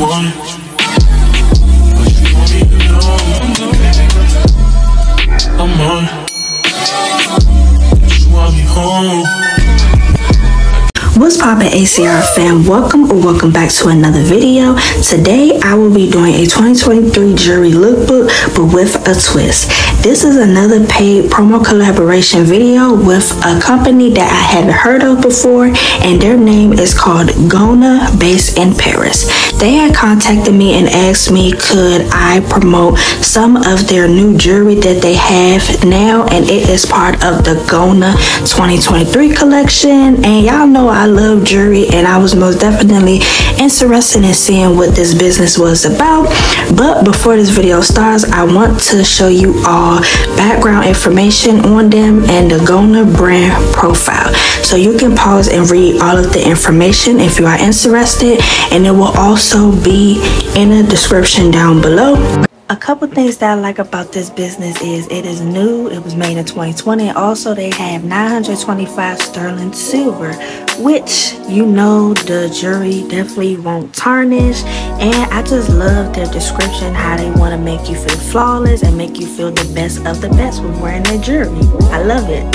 want it, but you want me to know. I'm on it. You want me home. What's poppin', ACR fam? Welcome back to another video. Today I will be doing a 2023 jewelry lookbook, but with a twist. This is another paid promo collaboration video with a company that I haven't heard of before, and their name is called Gona, based in Paris. They had contacted me and asked me could I promote some of their new jewelry that they have now, and it is part of the Gona 2023 collection. And y'all know I love jewelry, and I was most definitely interested in seeing what this business was about. But before this video starts, I want to show you all background information on them and the Gona brand profile, so you can pause and read all of the information if you are interested, and it will also be in the description down below. A couple things that I like about this business is it is new. It was made in 2020. Also, they have 925 sterling silver, which, you know, the jewelry definitely won't tarnish. And I just love their description, how they want to make you feel flawless and make you feel the best of the best with wearing their jewelry. I love it.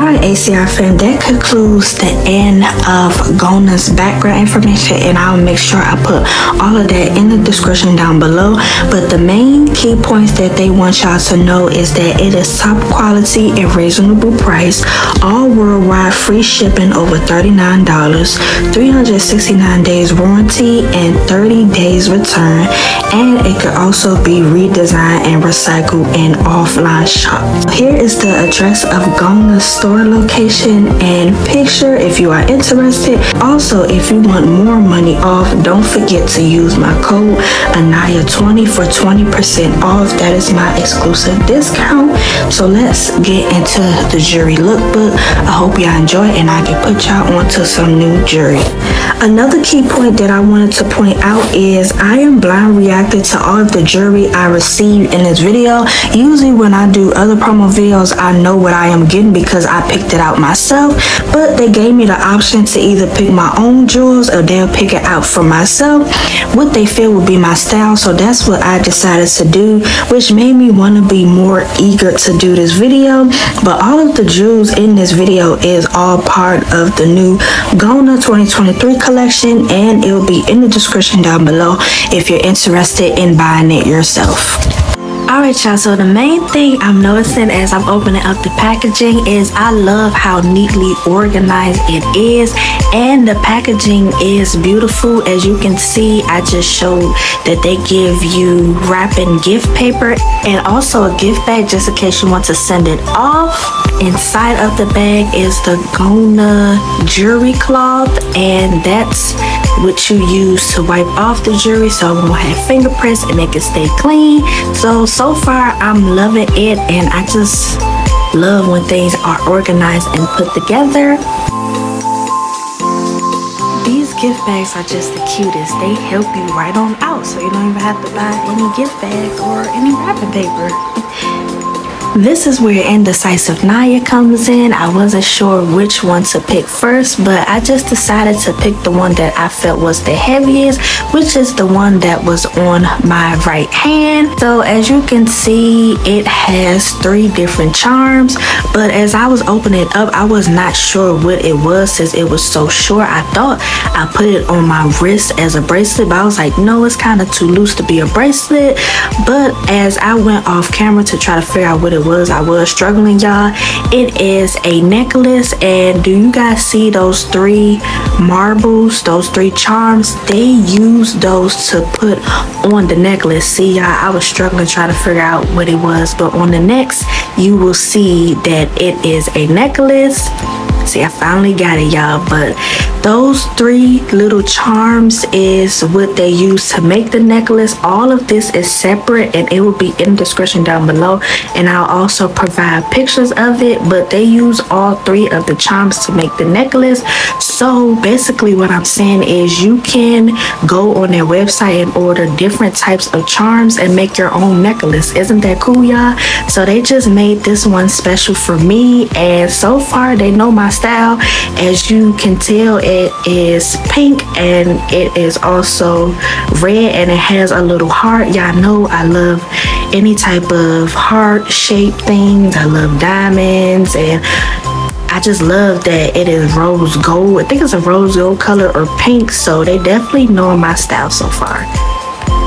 Alright, ACR fam, that concludes the end of Gona's background information, and I'll make sure I put all of that in the description down below. But the main key points that they want y'all to know is that it is top quality and reasonable price, all worldwide, free shipping over $39, 369 days warranty, and 30 days return. And it could also be redesigned and recycled in offline shop. Here is the address of Gona's store location and picture if you are interested. Also, if you want more money off, don't forget to use my code ANIA20 for 20% off. That is my exclusive discount. So let's get into the jewelry lookbook. I hope y'all enjoy, and I can put y'all onto some new jewelry. Another key point that I wanted to point out is I am blind reacting to all of the jewelry I received in this video. Usually when I do other promo videos, I know what I am getting because I picked it out myself, but they gave me the option to either pick my own jewels or they'll pick it out for myself, what they feel would be my style. So that's what I decided to do, which made me want to be more eager to do this video. But all of the jewels in this video is all part of the new Gona 2023 collection, and it will be in the description down below if you're interested in buying it yourself. Alright y'all, so the main thing I'm noticing as I'm opening up the packaging is I love how neatly organized it is, and the packaging is beautiful. As you can see, I just showed that they give you wrapping gift paper and also a gift bag just in case you want to send it off. Inside of the bag is the Gona jewelry cloth, and that's what you use to wipe off the jewelry so it won't have fingerprints and it can stay clean. So far I'm loving it, and I just love when things are organized and put together. These gift bags are just the cutest. They help you right on out, so you don't even have to buy any gift bags or any wrapping paper. This is where indecisive Naya comes in. I wasn't sure which one to pick first, but I just decided to pick the one that I felt was the heaviest, which is the one that was on my right hand. So as you can see, it has 3 different charms, but as I was opening it up, I was not sure what it was since it was so short. I thought I put it on my wrist as a bracelet, but I was like, no, it's kind of too loose to be a bracelet. But as I went off camera to try to figure out what it was, I was struggling, y'all. It is a necklace, and do you guys see those 3 marbles, those 3 charms? They use those to put on the necklace. See, y'all, I was struggling trying to figure out what it was, but on the next you will see that it is a necklace. See, I finally got it, y'all. But those 3 little charms is what they use to make the necklace. All of this is separate, and it will be in the description down below, and I'll also provide pictures of it. But they use all 3 of the charms to make the necklace. So basically what I'm saying is you can go on their website and order different types of charms and make your own necklace. Isn't that cool, y'all? So they just made this one special for me, and so far they know my my style. As you can tell, it is pink and it is also red, and it has a little heart. Y'all know I love any type of heart shaped things. I love diamonds, and I just love that it is rose gold. I think it's a rose gold color or pink, so they definitely know my style so far.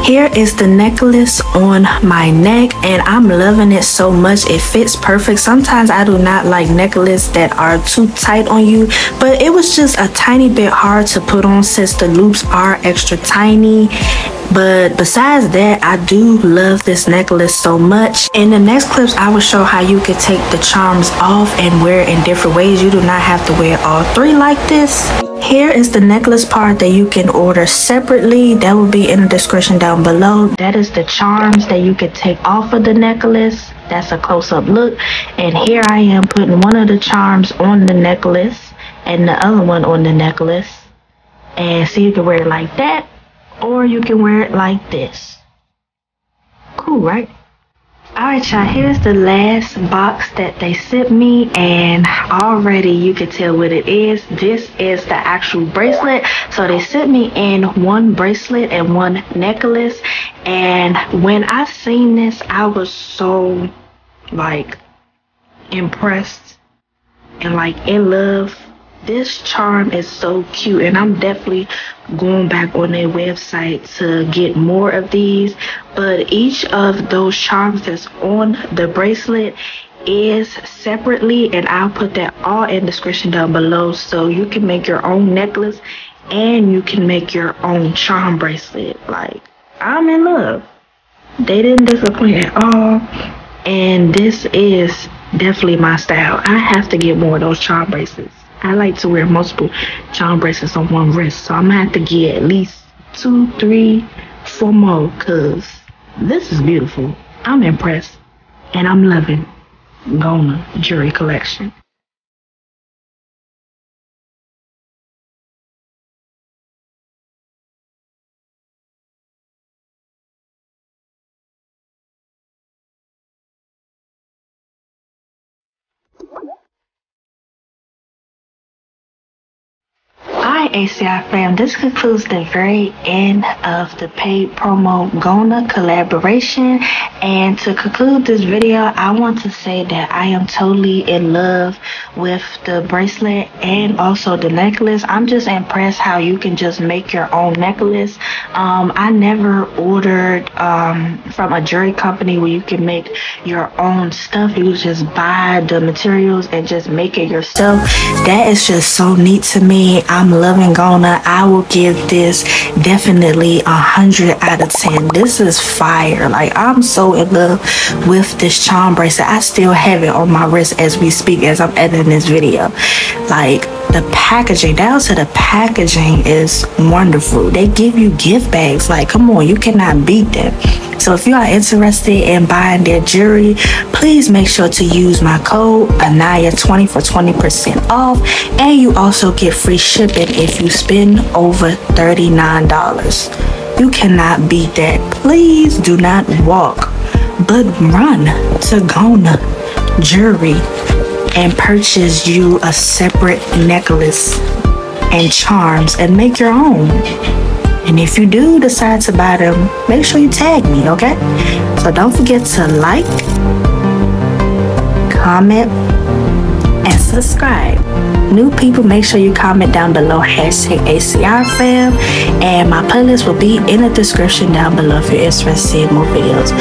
Here is the necklace on my neck, and I'm loving it so much. It fits perfect. Sometimes I do not like necklaces that are too tight on you, but it was just a tiny bit hard to put on since the loops are extra tiny. But besides that, I do love this necklace so much. In the next clips, I will show how you can take the charms off and wear it in different ways. You do not have to wear all three like this. Here is the necklace part that you can order separately. That will be in the description down below. That is the charms that you can take off of the necklace. That's a close-up look. And here I am putting one of the charms on the necklace and the other one on the necklace. And so you can wear it like that, or you can wear it like this. Cool, right? Alright, y'all, here's the last box that they sent me, and already you can tell what it is. This is the actual bracelet. So they sent me in one bracelet and one necklace, and when I seen this, I was so like impressed and like in love. This charm is so cute, and I'm definitely going back on their website to get more of these. But each of those charms that's on the bracelet is separately, and I'll put that all in the description down below, so you can make your own necklace and you can make your own charm bracelet. Like, I'm in love. They didn't disappoint at all, and this is definitely my style. I have to get more of those charm bracelets. I like to wear multiple charm bracelets on one wrist, so I'm gonna have to get at least 2, 3, 4 more, because this is beautiful. I'm impressed, and I'm loving Gona jewelry collection. Alright, ACI fam, this concludes the very end of the paid promo Gona collaboration. And to conclude this video, I want to say that I am totally in love with the bracelet and also the necklace. I'm just impressed how you can just make your own necklace. I never ordered from a jewelry company where you can make your own stuff. You just buy the materials and just make it yourself. That is just so neat to me. I'm loving Gona. I will give this definitely 100 out of 10. This is fire. Like, I'm so in love with this charm bracelet. I still have it on my wrist as we speak, as I'm editing this video. Like, the packaging, down to the packaging, is wonderful. They give you gift bags. Like, come on, you cannot beat them. So if you are interested in buying their jewelry, please make sure to use my code Anaya20 for 20% off, and you also get free shipping if you spend over $39. You cannot beat that. Please do not walk, but run to Gona Jewelry and purchase you a separate necklace and charms and make your own. And if you do decide to buy them, make sure you tag me, okay? So don't forget to like, comment, and subscribe. New people, make sure you comment down below #ACRFam, and my playlist will be in the description down below if you're interested in seeing more videos.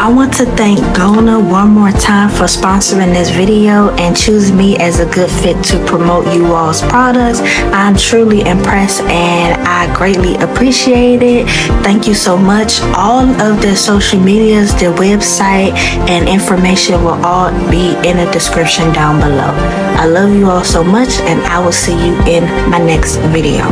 I want to thank Gona one more time for sponsoring this video and choosing me as a good fit to promote you all's products. I'm truly impressed and I greatly appreciate it. Thank you so much. All of their social medias, their website, and information will all be in the description down below. I love you all so much, and I will see you in my next video.